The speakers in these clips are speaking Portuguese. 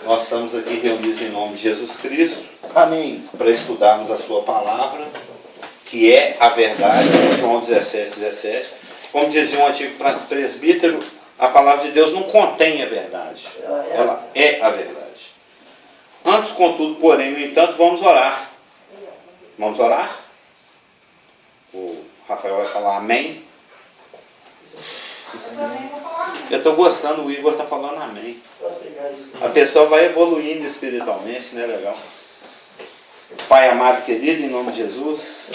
Nós estamos aqui reunidos em nome de Jesus Cristo. Amém. Para estudarmos a sua palavra, que é a verdade, João 17:17. Como dizia um antigo presbítero, a palavra de Deus não contém a verdade. Ela é a verdade. Antes, contudo, porém, no entanto, vamos orar. Vamos orar? O Rafael vai falar amém. Eu estou gostando, o Igor está falando amém. A pessoa vai evoluindo espiritualmente, né? Legal. Pai amado, querido, em nome de Jesus,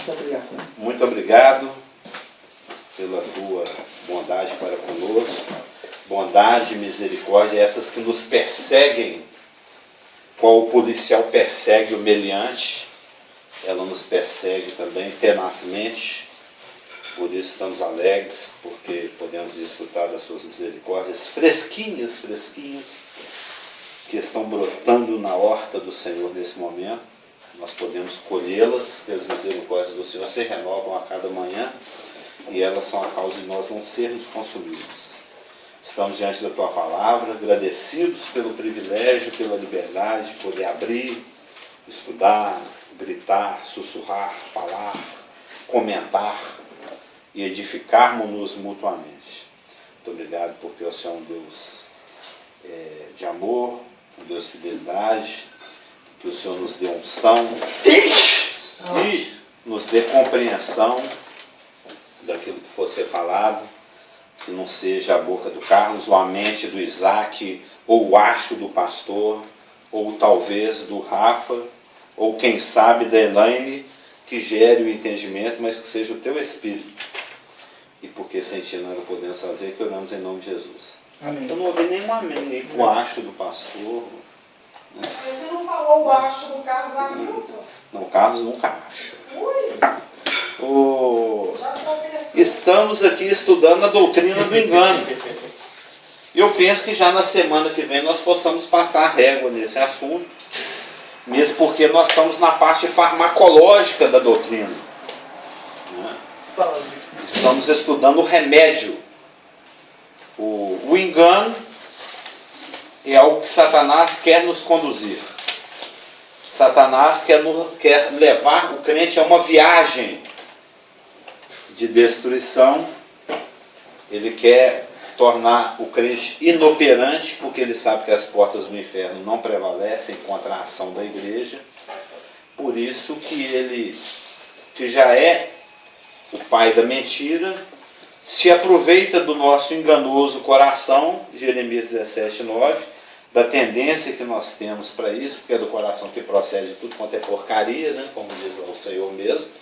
muito obrigado pela tua bondade para conosco. Bondade e misericórdia, essas que nos perseguem, qual o policial persegue o meliante, ela nos persegue também tenazmente. Por isso estamos alegres, porque podemos desfrutar das suas misericórdias fresquinhas, que estão brotando na horta do Senhor nesse momento. Nós podemos colhê-las, que as misericórdias do Senhor se renovam a cada manhã, e elas são a causa de nós não sermos consumidos. Estamos diante da tua palavra, agradecidos pelo privilégio, pela liberdade de poder abrir, estudar, gritar, sussurrar, falar, comentar e edificarmos-nos mutuamente. Muito obrigado porque o Senhor é um Deus de amor, um Deus de fidelidade, que o Senhor nos dê unção e nos dê compreensão daquilo que for ser falado, que não seja a boca do Carlos, ou a mente do Isaac, ou o acho do pastor, ou talvez do Rafa, ou quem sabe da Elaine, que gere o entendimento, mas que seja o teu Espírito. E porque sem ti nada podemos fazer, que oramos em nome de Jesus. Amém. Eu não ouvi nenhum amém, nem pro acho do pastor. Mas você não falou o acho do Carlos Hamilton? Não, o Carlos nunca acha. Ui! Estamos aqui estudando a doutrina do engano. Eu penso que já na semana que vem nós possamos passar a régua nesse assunto, mesmo porque nós estamos na parte farmacológica da doutrina, né? Estamos estudando o remédio. O engano é algo que Satanás quer nos conduzir. Satanás quer levar o crente a uma viagem de destruição. Ele quer tornar o crente inoperante, porque ele sabe que as portas do inferno não prevalecem contra a ação da igreja. Por isso que ele, que já é o pai da mentira, se aproveita do nosso enganoso coração, Jeremias 17:9, da tendência que nós temos para isso, porque é do coração que procede de tudo quanto é porcaria, né? Como diz lá o Senhor mesmo,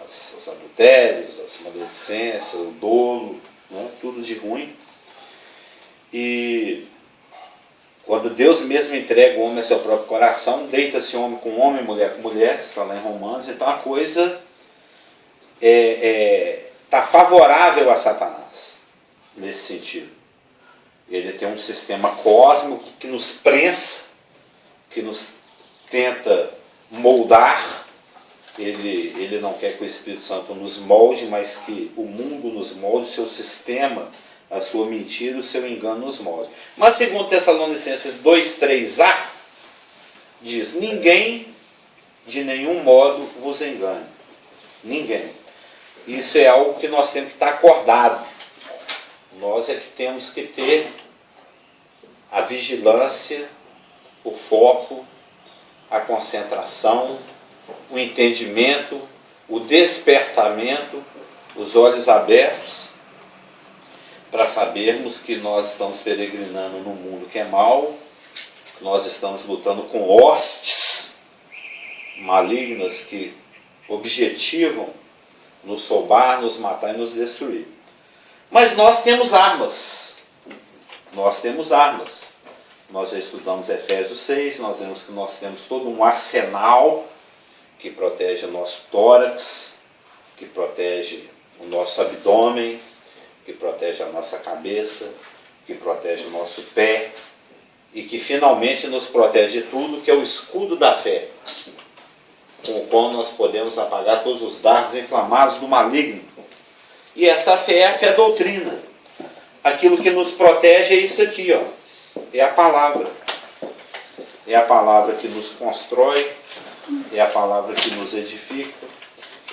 os adultérios, as maledicências, o dolo, né? Tudo de ruim. E quando Deus mesmo entrega o homem a seu próprio coração, deita-se homem com homem, mulher com mulher, está lá em Romanos, então a coisa está favorável a Satanás, nesse sentido. Ele tem um sistema cósmico que nos prensa, que nos tenta moldar. Ele não quer que o Espírito Santo nos molde, mas que o mundo nos molde, o seu sistema, a sua mentira, o seu engano nos molde. Mas segundo Tessalonicenses 2:3a, diz: ninguém de nenhum modo vos engane. Ninguém. Isso é algo que nós temos que estar acordado. Nós é que temos que ter a vigilância, o foco, a concentração, o entendimento, o despertamento, os olhos abertos, para sabermos que nós estamos peregrinando num mundo que é mau, nós estamos lutando com hostes malignas que objetivam nos roubar, nos matar e nos destruir. Mas nós temos armas. Nós temos armas. Nós já estudamos Efésios 6, nós vemos que nós temos todo um arsenal que protege o nosso tórax, que protege o nosso abdômen, que protege a nossa cabeça, que protege o nosso pé e que finalmente nos protege de tudo, que é o escudo da fé, com o qual nós podemos apagar todos os dardos inflamados do maligno. E essa fé é a fé doutrina. Aquilo que nos protege é isso aqui, ó. É a palavra. É a palavra que nos constrói, é a palavra que nos edifica,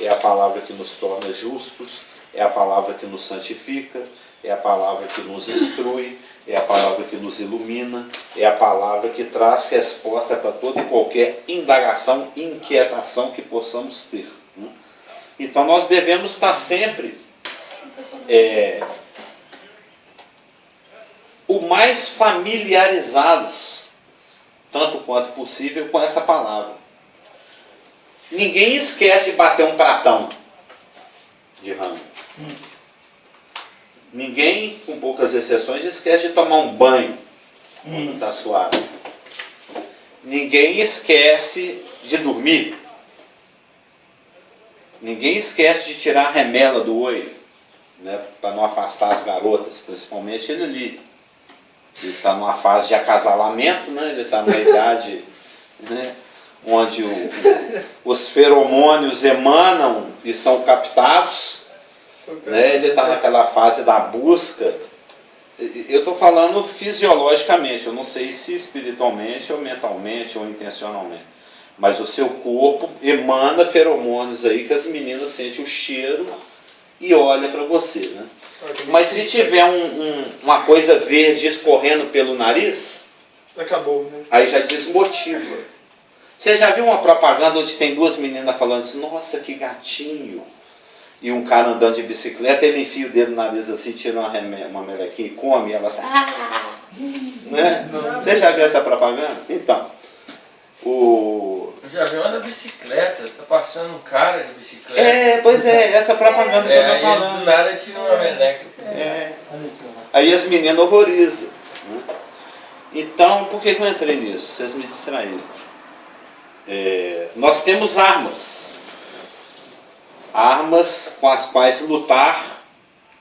é a palavra que nos torna justos, é a palavra que nos santifica, é a palavra que nos instrui, é a palavra que nos ilumina, é a palavra que traz resposta para toda e qualquer indagação e inquietação que possamos ter. Então nós devemos estar sempre o mais familiarizados, tanto quanto possível, com essa palavra. Ninguém esquece de bater um pratão de rango. Ninguém, com poucas exceções, esquece de tomar um banho quando está suave. Ninguém esquece de dormir. Ninguém esquece de tirar a remela do olho, né, para não afastar as garotas, principalmente ele ali. Ele está numa fase de acasalamento, né, ele está numa idade, né, onde os feromônios emanam e são captados. Né, ele está naquela fase da busca. Eu estou falando fisiologicamente, eu não sei se espiritualmente ou mentalmente ou intencionalmente. Mas o seu corpo emana feromônios aí que as meninas sentem o cheiro e olham para você. Né? Mas se tiver uma coisa verde escorrendo pelo nariz, acabou, né? Aí já desmotiva. Você já viu uma propaganda onde tem duas meninas falando assim, nossa, que gatinho. E um cara andando de bicicleta, ele enfia o dedo no nariz assim, tira uma melequinha e come, e ela assim, né? Você já viu essa propaganda? Então, Eu já vi uma da bicicleta, tá passando um cara de bicicleta. Pois é, essa propaganda que eu tô falando. Aí do nada tira uma meleca. Aí as meninas horrorizam. Né? Então, por que eu entrei nisso? Vocês me distraíram. Nós temos armas. Armas com as quais lutar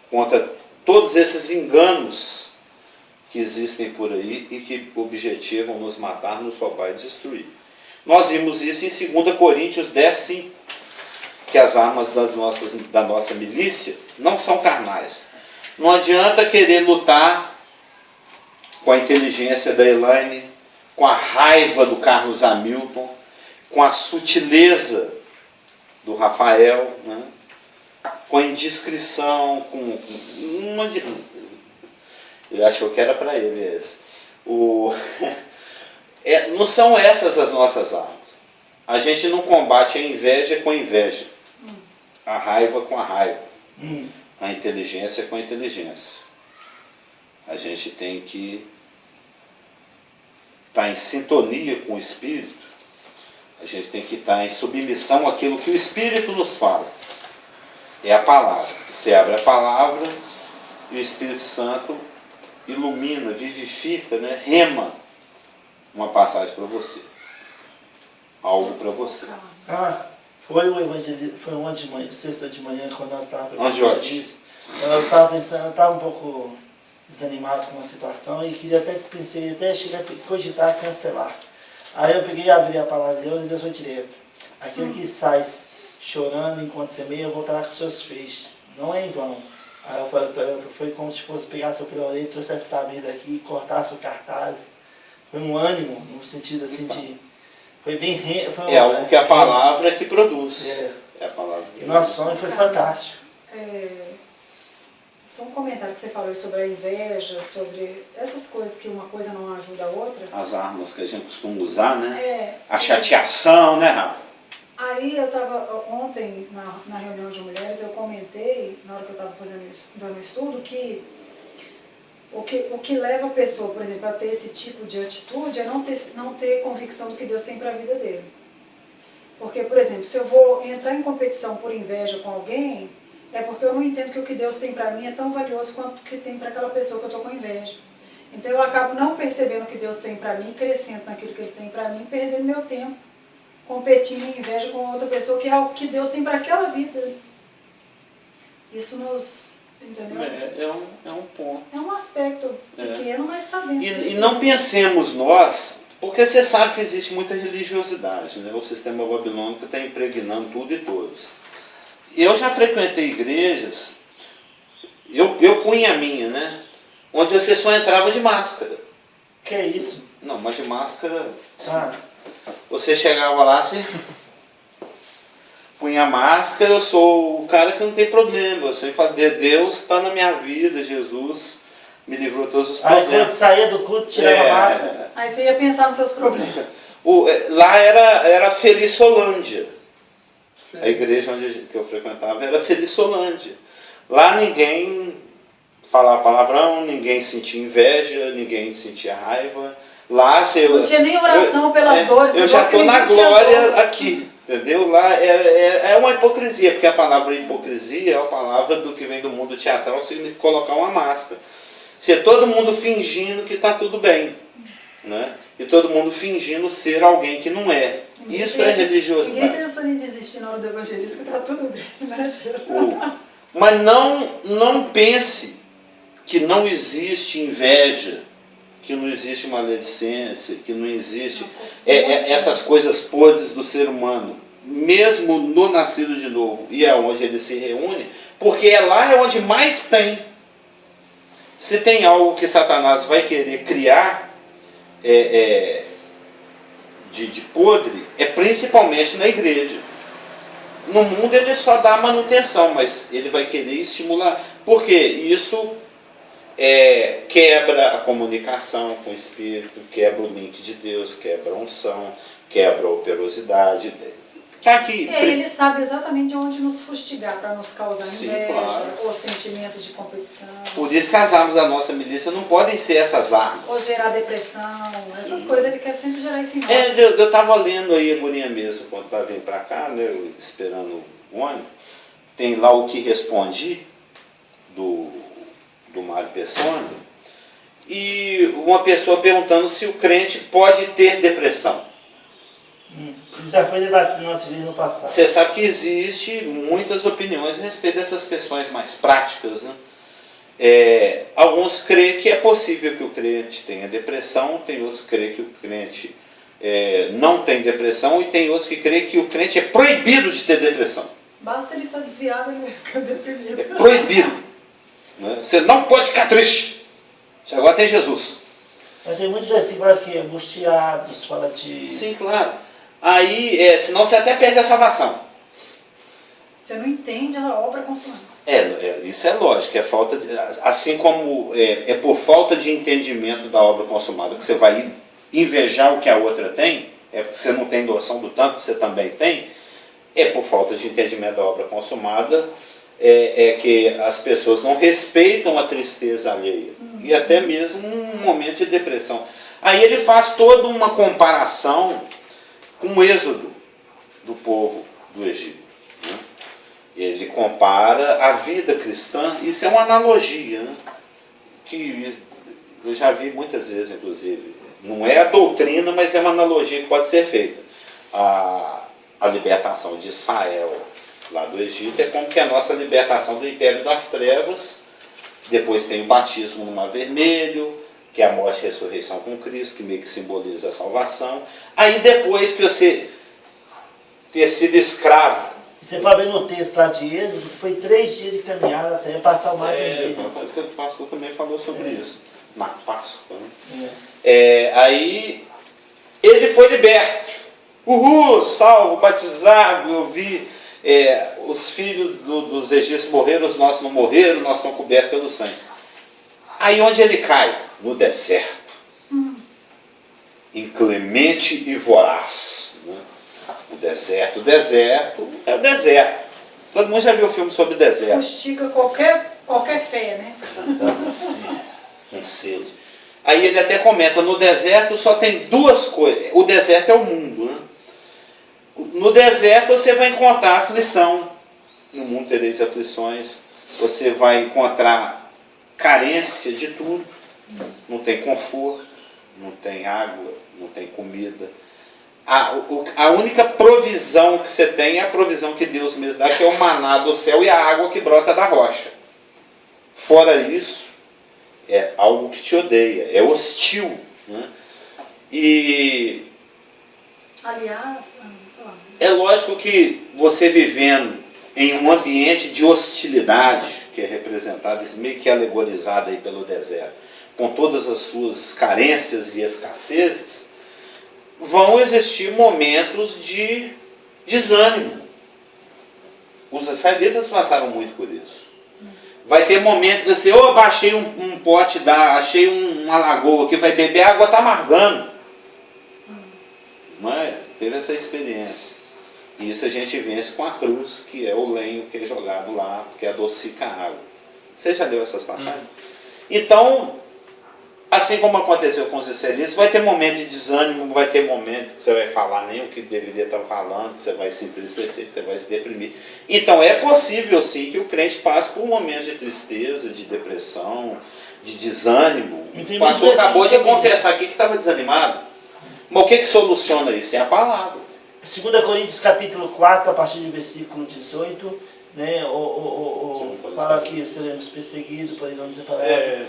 contra todos esses enganos que existem por aí e que objetivam nos matar, nos roubar e destruir. Nós vimos isso em 2 Coríntios 10:5, que as armas da nossa milícia não são carnais. Não adianta querer lutar com a inteligência da Elaine, com a raiva do Carlos Hamilton, com a sutileza do Rafael, né? Com a indiscrição, ele achou que era para ele esse. Não são essas as nossas armas. A gente não combate a inveja com a inveja, a raiva com a raiva, a inteligência com a inteligência. A gente tem que estar em sintonia com o Espírito. A gente tem que estar em submissão àquilo que o Espírito nos fala. É a palavra. Você abre a palavra e o Espírito Santo ilumina, vivifica, né? Rema uma passagem para você. Algo para você. Foi o evangelho, foi ontem de manhã, sexta de manhã, quando nós estávamos... Onde? Eu estava pensando, eu estava um pouco desanimado com a situação e queria até chegar a cogitar cancelar. Aí eu peguei e abri a palavra de Deus e Deus foi direto. Aquele que sai chorando enquanto semeia, voltará com seus feixes. Não é em vão. Aí foi como se fosse pegar seu pela orelha, trouxesse para a mesa aqui, cortasse o cartaz. Foi um ânimo, no sentido assim de... Foi bem... Foi algo que a palavra que produz. É a palavra. E nosso sonho foi fantástico. Só um comentário que você falou sobre a inveja, sobre essas coisas que uma coisa não ajuda a outra. As armas que a gente costuma usar, né? A chateação, né, Rafa? Aí eu estava, ontem, na reunião de mulheres, eu comentei, na hora que eu estava dando estudo, que o que leva a pessoa, por exemplo, a ter esse tipo de atitude é não ter convicção do que Deus tem para a vida dele. Porque, por exemplo, se eu vou entrar em competição por inveja com alguém, é porque eu não entendo que o que Deus tem para mim é tão valioso quanto o que tem para aquela pessoa que eu estou com inveja. Então eu acabo não percebendo o que Deus tem para mim, crescendo naquilo que Ele tem para mim, perdendo meu tempo, competindo em inveja com outra pessoa, que é o que Deus tem para aquela vida. Isso nos... Entendeu? É um ponto. É um aspecto pequeno, mas está dentro. E não pensemos nós, porque você sabe que existe muita religiosidade, né? O sistema babilônico está impregnando tudo e todos. Eu já frequentei igrejas, eu punha a minha, né? Onde você só entrava de máscara. Que é isso? Não, mas de máscara... Ah, Você chegava lá, você punha a máscara, eu sou o cara que não tem problema. Eu sempre falo, Deus está na minha vida, Jesus me livrou de todos os aí quando problemas. saía do culto, tirava a máscara. Aí você ia pensar nos seus problemas. Lá era Felísolândia. A igreja que eu frequentava era Felísolândia. Lá ninguém falava palavrão, ninguém sentia inveja, ninguém sentia raiva. Lá Não tinha nem oração pelas dores. Eu já estou na glória aqui, entendeu? Lá é uma hipocrisia, porque a palavra hipocrisia é a palavra do que vem do mundo teatral, significa colocar uma máscara. Ser todo mundo fingindo que está tudo bem, né? E todo mundo fingindo ser alguém que não é. Isso é religiosidade. Ninguém pensando em desistir na hora do evangelismo, que está tudo bem, né, Jesus? Mas não pense que não existe inveja, que não existe maledicência, que não existe essas coisas podres do ser humano, mesmo no nascido de novo, e é onde ele se reúne, porque lá é onde mais tem. Se tem algo que Satanás vai querer criar de podre, é principalmente na igreja. No mundo ele só dá manutenção, mas ele vai querer estimular, porque isso quebra a comunicação com o Espírito, quebra o link de Deus, quebra a unção, quebra a operosidade dele. Ele sabe exatamente onde nos fustigar para nos causar inveja, claro. ou sentimento de competição. Por isso que as armas da nossa milícia não podem ser essas armas. Ou gerar depressão, essas coisas ele quer sempre gerar isso em nós. Eu estava lendo aí a agonia mesmo, quando estava vindo para cá, né, esperando o ônibus. Tem lá o que respondi, do Mário Persona, e uma pessoa perguntando se o crente pode ter depressão. Isso já foi debatido na nossa igreja no passado. Você sabe que existe muitas opiniões a respeito dessas questões mais práticas, né? Alguns creem que é possível que o crente tenha depressão, tem outros que creem que o crente não tem depressão, e tem outros que creem que o crente é proibido de ter depressão. Basta ele estar desviado e ele vai ficar deprimido. Proibido. Né? Você não pode ficar triste. Você agora tem Jesus. Mas tem muitos versículos aqui, angustiados, fala de... Sim, claro. Aí, senão você até perde a salvação. Você não entende a obra consumada. Isso é lógico, falta assim como é por falta de entendimento da obra consumada que você vai invejar o que a outra tem, porque você não tem noção do tanto que você também tem, por falta de entendimento da obra consumada, que as pessoas não respeitam a tristeza alheia, e até mesmo um momento de depressão. Aí ele faz toda uma comparação com o êxodo do povo do Egito. Né? Ele compara a vida cristã, isso é uma analogia, né? Que eu já vi muitas vezes, inclusive. Não é a doutrina, mas é uma analogia que pode ser feita. A libertação de Israel lá do Egito é como que a nossa libertação do Império das Trevas. Depois tem o batismo no Mar Vermelho, que é a morte e ressurreição com Cristo, que meio que simboliza a salvação. Aí depois que você ter sido escravo... Você pode ver no texto lá de Êxodo, que foi 3 dias de caminhada até passar o Mar Vermelho. O pastor também falou sobre isso, na Páscoa. Né? Aí ele foi liberto. Uhul, salvo, batizado. Eu vi os filhos dos egípcios morreram, os nossos não morreram, nós estamos cobertos pelo sangue. Aí onde ele cai? No deserto. Inclemente e voraz. Né? O deserto é o deserto. Todo mundo já viu o filme sobre o deserto. Fustiga qualquer fé, né? Com sede. Aí ele até comenta, no deserto só tem 2 coisas. O deserto é o mundo. Né? No deserto você vai encontrar aflição. No mundo tereis aflições. Você vai encontrar carência de tudo. Não tem conforto, não tem água, não tem comida. A única provisão que você tem é a provisão que Deus mesmo dá, que é o maná do céu e a água que brota da rocha. Fora isso, é algo que te odeia, é hostil. Né? E aliás, é lógico que você vivendo em um ambiente de hostilidade, que é representado, meio que alegorizado aí pelo deserto, com todas as suas carências e escassezes, vão existir momentos de desânimo. Os israelitas passaram muito por isso. Vai ter momento que você, achei um pote, achei uma lagoa que vai beber, a água está amargando. Não é? Teve essa experiência. E isso a gente vence com a cruz, que é o lenho que é jogado lá, porque adocica a água. Você já leu essas passagens? Então, assim como aconteceu com os israelitas, vai ter momento de desânimo, vai ter momento que você vai falar nem o que deveria estar falando, que você vai se entristecer, que você vai se deprimir. Então é possível sim que o crente passe por momentos de tristeza, de depressão, de desânimo. O pastor acabou de confessar aqui que estava desanimado. Mas o que soluciona isso? É a palavra. 2 Coríntios capítulo 4, a partir do versículo 18, né, fala que seremos perseguidos, porém não desamparados.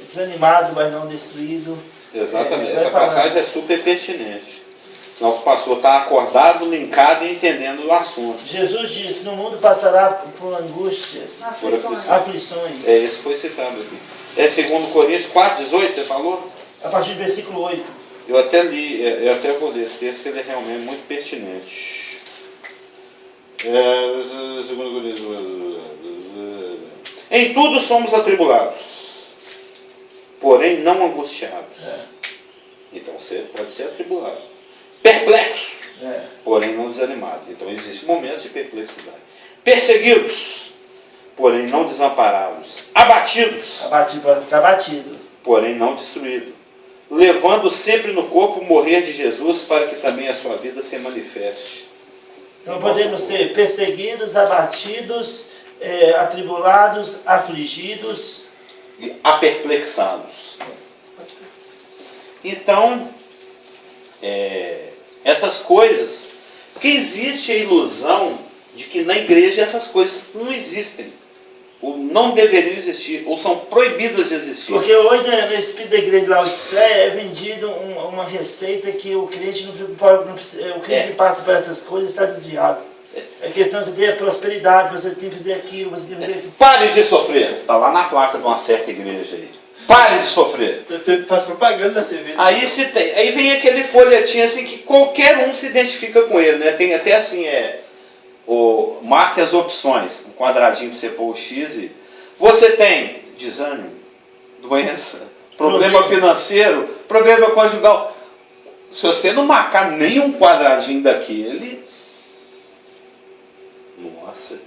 Desanimado, mas não destruído. Exatamente, essa passagem é super pertinente. O pastor está acordado, linkado e entendendo o assunto. Jesus disse, no mundo passará por angústias, aflições. Isso foi citado aqui. É 2 Coríntios 4, 18, você falou? A partir do versículo 8. Eu até li, eu até vou ler esse texto, que ele é realmente muito pertinente. 2 Coríntios. Em tudo somos atribulados, porém não angustiados. Então você pode ser atribulado. Perplexo, porém não desanimado. Então existem momentos de perplexidade. Perseguidos, porém não desamparados. Abatidos, para ficar abatido, porém não destruído. Levando sempre no corpo o morrer de Jesus, para que também a sua vida se manifeste. Então podemos ser perseguidos, abatidos, atribulados, afligidos e aperplexados. Então, essas coisas, porque existe a ilusão de que na igreja essas coisas não existem, ou não deveriam existir, ou são proibidas de existir. Porque hoje no espírito da igreja de Laodiceia é vendido uma receita que o crente o crente que passa por essas coisas está desviado. É questão de você ter prosperidade, você tem que fazer aquilo, você tem que fazer aquilo. Pare de sofrer. Está lá na placa de uma certa igreja aí. Pare de sofrer. Faz propaganda na TV. Aí vem aquele folhetinho assim que qualquer um se identifica com ele, né? Tem até assim, marque as opções, um quadradinho para você pôr o X e você tem desânimo, doença, problema financeiro, problema conjugal. Se você não marcar nenhum quadradinho daquele, nossa,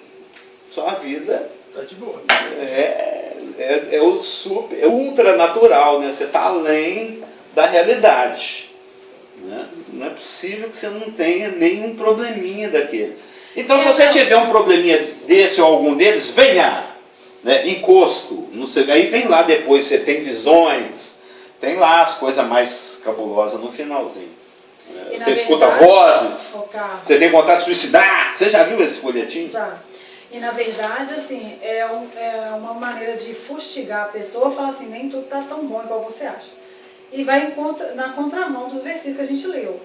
sua vida tá de boa. É ultra natural, né? Você está além da realidade, né? Não é possível que você não tenha nenhum probleminha daquele. Então, se você tiver um probleminha desse ou algum deles, venha, né? Encosto, não sei, aí vem lá depois, você tem visões, tem lá as coisas mais cabulosas no finalzinho. Você escuta vozes, você tem vontade de suicidar. Você já viu esse folhetim? Já. E na verdade, assim, é uma maneira de fustigar a pessoa, falar assim, nem tudo está tão bom igual você acha. E vai na contramão dos versículos que a gente leu.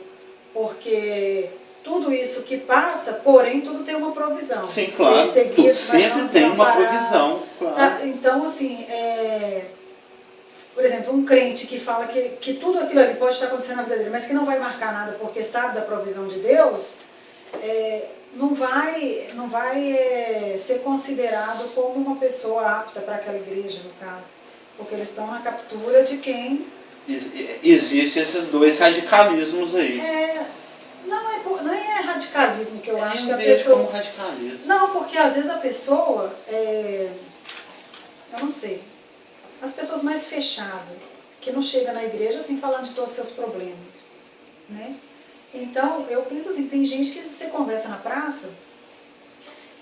Porque tudo isso que passa, porém, tudo tem uma provisão. Sim, claro. Tudo sempre tem uma provisão. Claro. Então, assim, por exemplo, um crente que fala que tudo aquilo ali pode estar acontecendo na vida dele, mas que não vai marcar nada porque sabe da provisão de Deus, não vai ser considerado como uma pessoa apta para aquela igreja, no caso. Porque eles estão na captura de quem... Existem esses dois radicalismos aí. Não é radicalismo que eu acho que a vejo pessoa... como radicalismo. Não, porque às vezes a pessoa, eu não sei, as pessoas mais fechadas, que não chegam na igreja sem falar de todos os seus problemas, né? Então, eu penso assim, tem gente que você conversa na praça,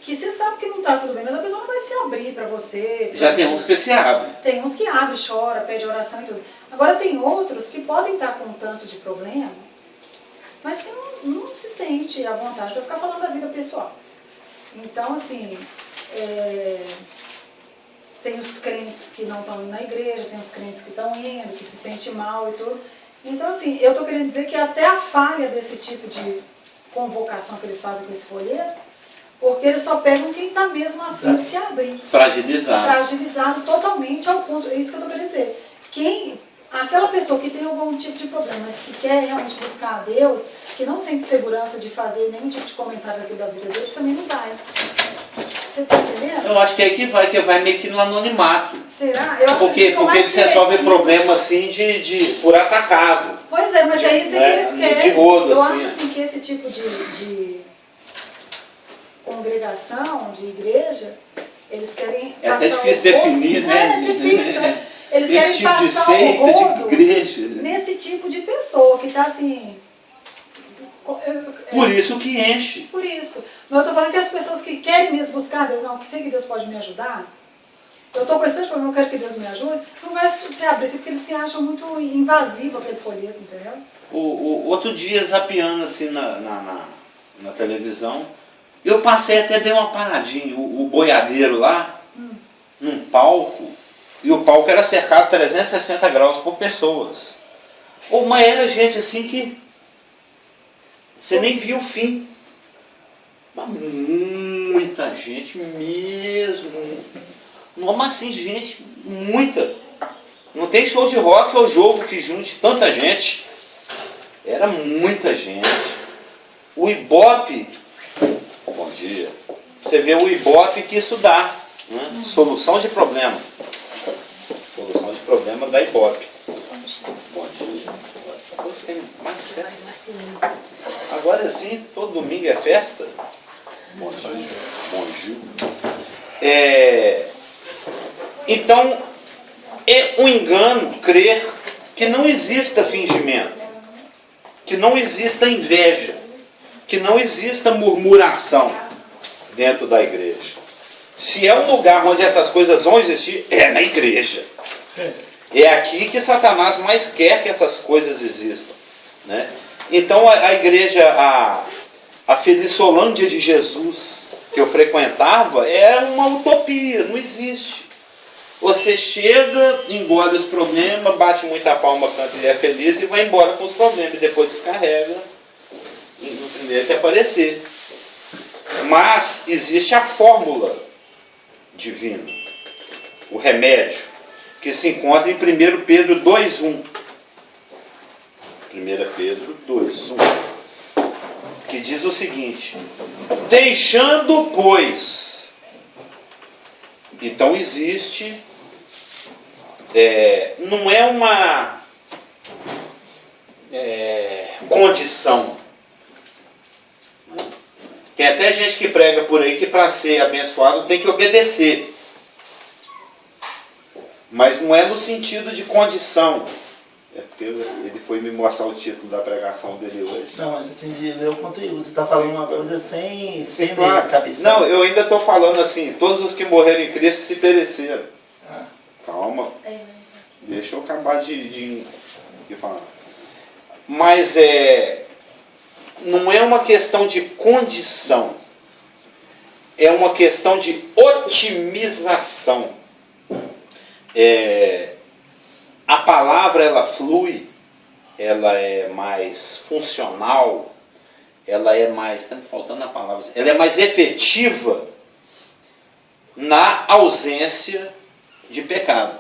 que você sabe que não está tudo bem, mas a pessoa não vai se abrir para você. Já tem uns que se abrem. Tem uns que abrem, chora, pede oração e tudo. Agora tem outros que podem estar com um tanto de problema, mas que não se sente à vontade para ficar falando da vida pessoal. Então, assim, tem os crentes que não estão indo na igreja, tem os crentes que estão indo, que se sentem mal e tudo. Então, assim, eu estou querendo dizer que até a falha desse tipo de convocação que eles fazem com esse folheto, Porque eles só pegam quem está mesmo a fim de se abrir. Fragilizado. Fragilizado totalmente ao ponto, é isso que eu estou querendo dizer. Aquela pessoa que tem algum tipo de problema, mas que quer realmente buscar a Deus, que não sente segurança de fazer nenhum tipo de comentário aqui da vida deles, também não vai. Você está entendendo? Eu acho que é que vai meio que no anonimato. Será? Eu acho Porque que eles resolvem problema assim por atacado. Pois é, mas é isso que eles querem. De rodo, eu assim. acho assim que esse tipo de congregação, de igreja, eles querem É passar até difícil o rodo. definir, né? É difícil, né? Eles Esse querem tipo de passar o seita, rodo de igreja. nesse tipo de pessoa que está assim... Por isso que enche. Por isso. Mas eu estou falando que as pessoas que querem mesmo buscar Deus, não, que sei que Deus pode me ajudar, eu estou com esse tanto de problema, eu quero que Deus me ajude, não vai se abrir, porque eles se acham muito invasivos aquele folheto, entendeu? O outro dia, zapeando assim na televisão, eu passei até, dei uma paradinha, o boiadeiro lá, num palco, e o palco era cercado 360 graus por pessoas. Mas era gente assim que você nem via o fim. Mas muita gente mesmo. Mas assim, gente, muita. Não tem show de rock ou jogo que junte tanta gente. Era muita gente. O Ibope, bom dia. Você vê o Ibope que isso dá, né? Solução de problema. Solução de problema da Ibope. Bom dia. Hoje tem mais festa. Agora sim, todo domingo é festa. Bom dia. Bom dia. Então, é um engano crer que não exista fingimento, que não exista inveja, que não exista murmuração dentro da igreja. Se é um lugar onde essas coisas vão existir, é na igreja. É aqui que Satanás mais quer que essas coisas existam, né? Então a igreja, a Felizolândia de Jesus, que eu frequentava, era uma utopia, não existe. Você chega, engole os problemas, bate muita palma, canta e é feliz e vai embora com os problemas. E depois descarrega no primeiro que aparecer. Mas existe a fórmula divina, o remédio, que se encontra em 1 Pedro 2:1. 1 Pedro 2:1. Que diz o seguinte: deixando, pois. Então existe, não é uma condição. Tem até gente que prega por aí que para ser abençoado tem que obedecer. Mas não é no sentido de condição. É porque ele foi me mostrar o título da pregação dele hoje. Não, mas você tem de ler o conteúdo. Você está falando uma coisa sem ver claro. a cabeça. Não, eu ainda estou falando assim, todos os que morreram em Cristo se pereceram. Calma. Deixa eu acabar de falar. Mas não é uma questão de condição. É uma questão de otimização. A palavra, ela flui, ela é mais funcional, ela é mais, está me faltando a palavra, ela é mais efetiva na ausência de pecado.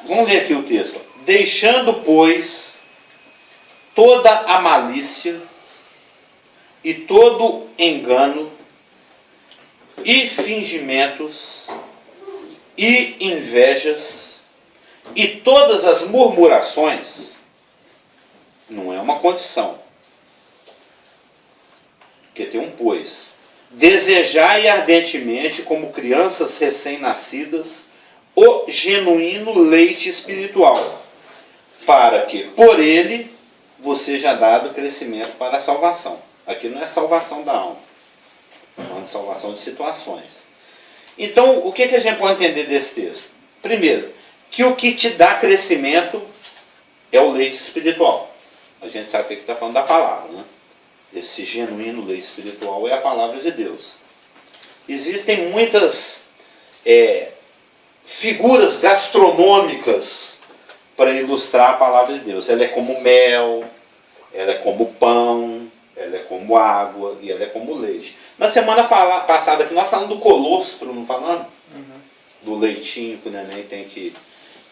Vamos ler aqui o texto. Deixando, pois, toda a malícia e todo engano e fingimentos e invejas e todas as murmurações, não é uma condição, porque tem um pois. Desejai ardentemente, como crianças recém-nascidas, o genuíno leite espiritual, para que por ele vos seja dado crescimento para a salvação. Aqui não é salvação da alma, é salvação de situações. Então, o que a gente pode entender desse texto? Primeiro, que o que te dá crescimento é o leite espiritual. A gente sabe que está falando da palavra, né? Esse genuíno leite espiritual é a palavra de Deus. Existem muitas figuras gastronômicas para ilustrar a palavra de Deus. Ela é como mel, ela é como pão, ela é como água e ela é como leite. Na semana passada aqui nós falamos do colostro, não falamos? Do leitinho que o neném tem que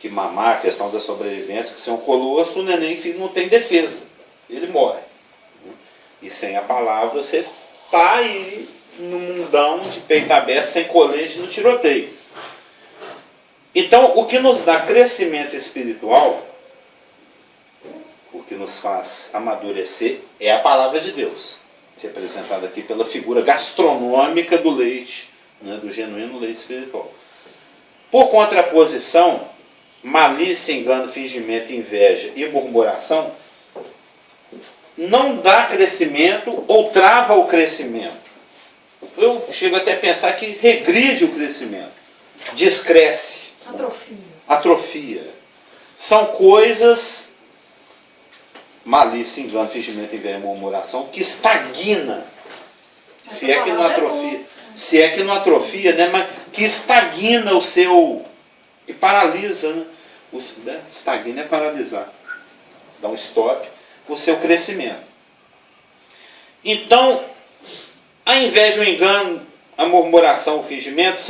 mamar, a questão da sobrevivência, que sem o colostro o neném não tem defesa, ele morre. E sem a palavra você está aí no mundão de peito aberto, sem colete, no tiroteio. Então, o que nos dá crescimento espiritual, o que nos faz amadurecer, é a palavra de Deus, representada aqui pela figura gastronômica do leite, né, do genuíno leite espiritual. Por contraposição, malícia, engano, fingimento, inveja e murmuração não dá crescimento ou trava o crescimento. Eu chego até a pensar que regride o crescimento, descresce. Atrofia. São coisas, malícia, engano, fingimento, inveja e murmuração, que estagna. Se é que não atrofia, né, mas que estagna o seu, e paralisa, né? Estagna é paralisar. Dá um stop o seu crescimento. Então, a inveja, o engano, a murmuração, o fingimento,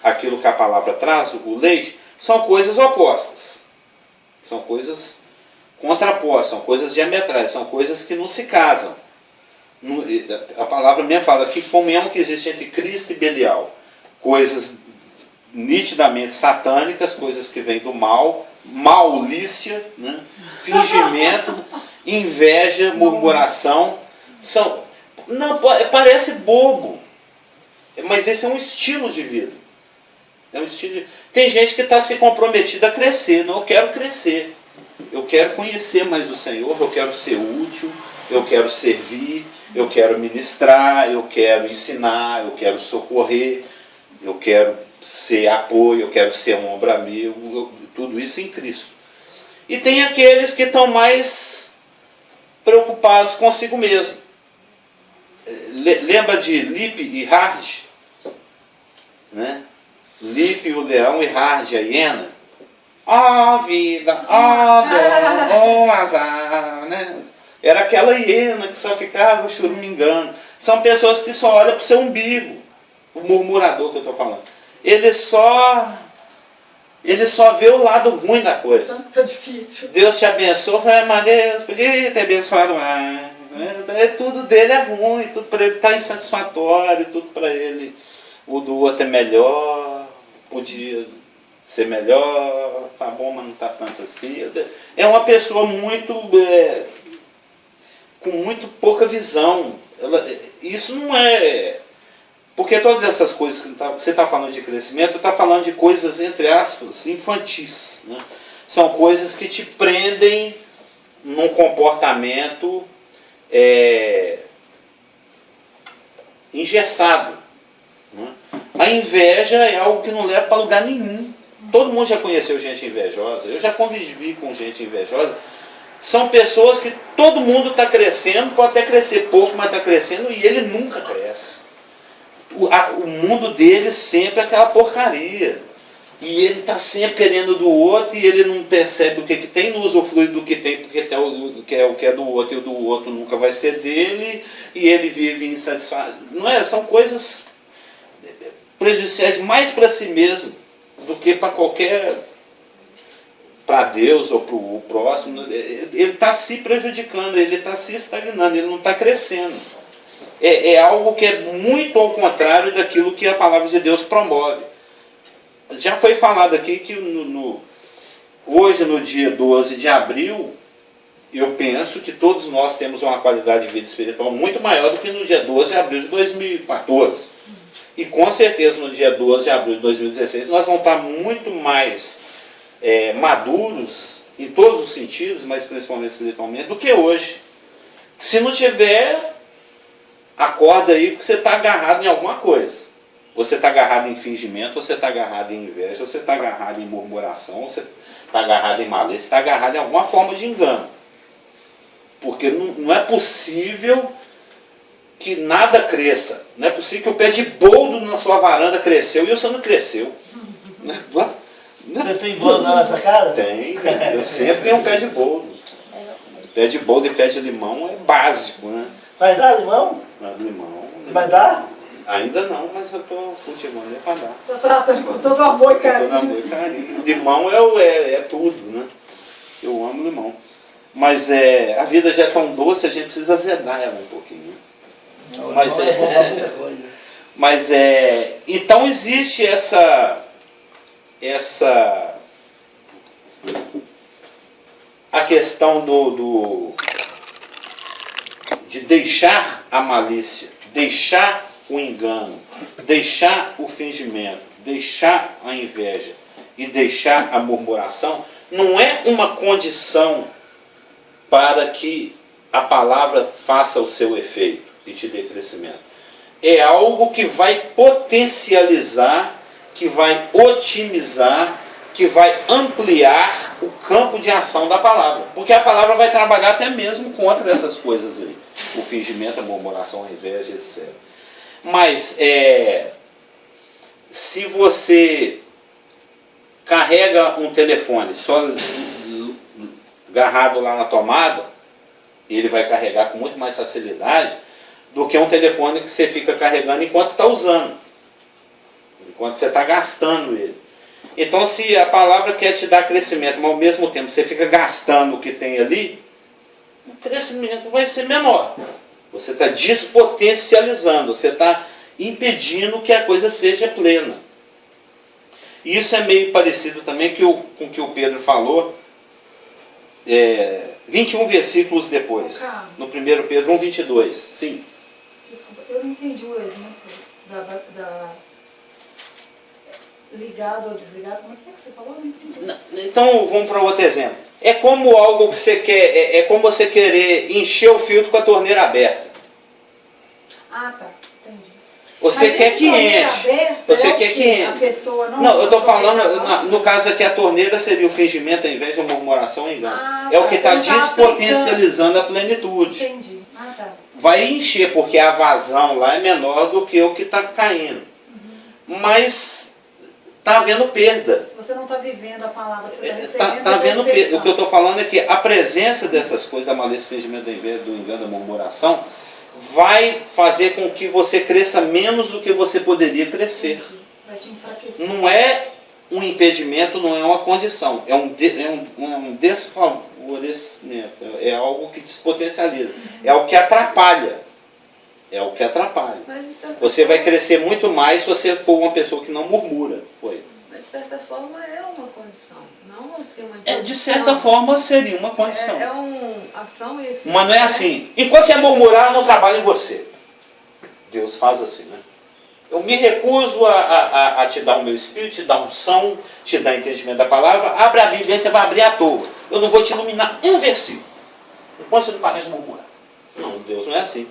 aquilo que a palavra traz, o leite, são coisas opostas. São coisas contrapostas, são coisas diametrais, são coisas que não se casam. A palavra mesmo fala que comunhão que existe entre Cristo e Belial. Coisas nitidamente satânicas, coisas que vêm do mal, malícia, né? Fingimento, inveja, murmuração, parece bobo, mas esse é um estilo de vida. Tem gente que está se comprometida a crescer. Não, eu quero crescer, eu quero conhecer mais o Senhor, eu quero ser útil, eu quero servir, eu quero ministrar, eu quero ensinar, eu quero socorrer, eu quero ser apoio, eu quero ser um ombro amigo, tudo isso em Cristo. E tem aqueles que estão mais preocupados consigo mesmo. Lembra de Lippe e Hard? Né? Lippe, o leão, e Hard, a hiena. Vida, dor, azar. Né? Era aquela hiena que só ficava choramingando. São pessoas que só olham para o seu umbigo. O murmurador que eu estou falando. Ele só vê o lado ruim da coisa. Tá difícil. Deus te abençoa, mas Deus podia ter abençoado mais. Tudo dele é ruim, tudo para ele está insatisfatório, tudo para ele, o do outro é melhor, podia ser melhor, tá bom, mas não está tanto assim. É uma pessoa com muito pouca visão. Isso não é... Porque todas essas coisas que você está falando de crescimento, está falando de coisas, entre aspas, infantis. Né? São coisas que te prendem num comportamento engessado. Né? A inveja é algo que não leva para lugar nenhum. Todo mundo já conheceu gente invejosa, eu já convivi com gente invejosa. São pessoas que todo mundo está crescendo, pode até crescer pouco, mas está crescendo e ele nunca cresce. O mundo dele sempre é aquela porcaria. E ele está sempre querendo do outro e ele não percebe o que tem, não usufrui do que tem, porque o que é do outro e o do outro nunca vai ser dele, e ele vive insatisfeito. Não é? São coisas prejudiciais mais para si mesmo do que para Deus ou para o próximo. Ele está se prejudicando, ele está se estagnando, ele não está crescendo. É algo que é muito ao contrário daquilo que a palavra de Deus promove. Já foi falado aqui que hoje, no dia 12 de abril, eu penso que todos nós temos uma qualidade de vida espiritual muito maior do que no dia 12 de abril de 2014. E com certeza no dia 12 de abril de 2016 nós vamos estar muito mais maduros em todos os sentidos, mas principalmente espiritualmente, do que hoje. Se não tiver, acorda aí porque você está agarrado em alguma coisa. Você está agarrado em fingimento, você está agarrado em inveja, você está agarrado em murmuração, você está agarrado em malícia, você está agarrado em alguma forma de engano. Porque não é possível que nada cresça. Não é possível que o pé de boldo na sua varanda cresceu e você não cresceu. Você tem boldo na sua casa? Tem. Eu sempre tenho um pé de boldo. Pé de boldo e pé de limão é básico, né? Vai dar limão? Limão. Vai dar? Ainda não, mas eu estou cultivando para dar. Tô tratando com todo amor e carinho. Com todo amor e carinho. Limão é tudo, né? Eu amo limão. Mas a vida já é tão doce, a gente precisa azedar ela um pouquinho. Não, Mas não é bom pra muita coisa. Mas então existe a questão de deixar a malícia, deixar o engano, deixar o fingimento, deixar a inveja e deixar a murmuração, não é uma condição para que a palavra faça o seu efeito e te dê crescimento. É algo que vai potencializar, que vai otimizar, que vai ampliar o campo de ação da palavra. Porque a palavra vai trabalhar até mesmo contra essas coisas aí. O fingimento, a murmuração, a inveja, etc. Mas se você carrega um telefone só agarrado lá na tomada, ele vai carregar com muito mais facilidade do que um telefone que você fica carregando enquanto está usando, enquanto você está gastando ele. Então, se a palavra quer te dar crescimento, mas ao mesmo tempo você fica gastando o que tem ali, o crescimento vai ser menor. Você está despotencializando, você está impedindo que a coisa seja plena. E isso é meio parecido também com o que o Pedro falou, 21 versículos depois, no 1 Pedro 1:22. Sim. Desculpa, eu não entendi o exemplo da ligado ou desligado. Como é que você falou? Eu não entendi. Então vamos para outro exemplo. É como algo que você quer, é como você querer encher o filtro com a torneira aberta. Ah, tá. Entendi. Você quer que enche. Você quer que enche. A pessoa não. Não, eu estou falando, no caso aqui, a torneira seria o fingimento, a inveja, a murmuração, o engano. É o que está despotencializando a plenitude. Entendi. Ah, tá. Vai encher, porque a vazão lá é menor do que o que está caindo. Mas está havendo perda. Se você não está vivendo a palavra que você está recebendo, Está havendo perda. O que eu estou falando é que a presença dessas coisas, da malícia, do fingimento, da inveja, do engano, da murmuração, vai fazer com que você cresça menos do que você poderia crescer. Vai te enfraquecer. Não é um impedimento, não é uma condição. É um desfavorecimento. É algo que despotencializa. É o que atrapalha. É o que atrapalha. Você vai crescer muito mais se você for uma pessoa que não murmura. Mas de certa forma é uma condição. Não assim uma imposição. De certa forma seria uma condição. É uma ação e efeito. Mas não é assim. Enquanto você murmurar, eu não trabalho em você. Deus faz assim, né? Eu me recuso a te dar o meu espírito, te dar unção, te dar entendimento da palavra. Abre a Bíblia e você vai abrir à toa. Eu não vou te iluminar um versículo. Enquanto você não parar de murmurar. Não, Deus não é assim.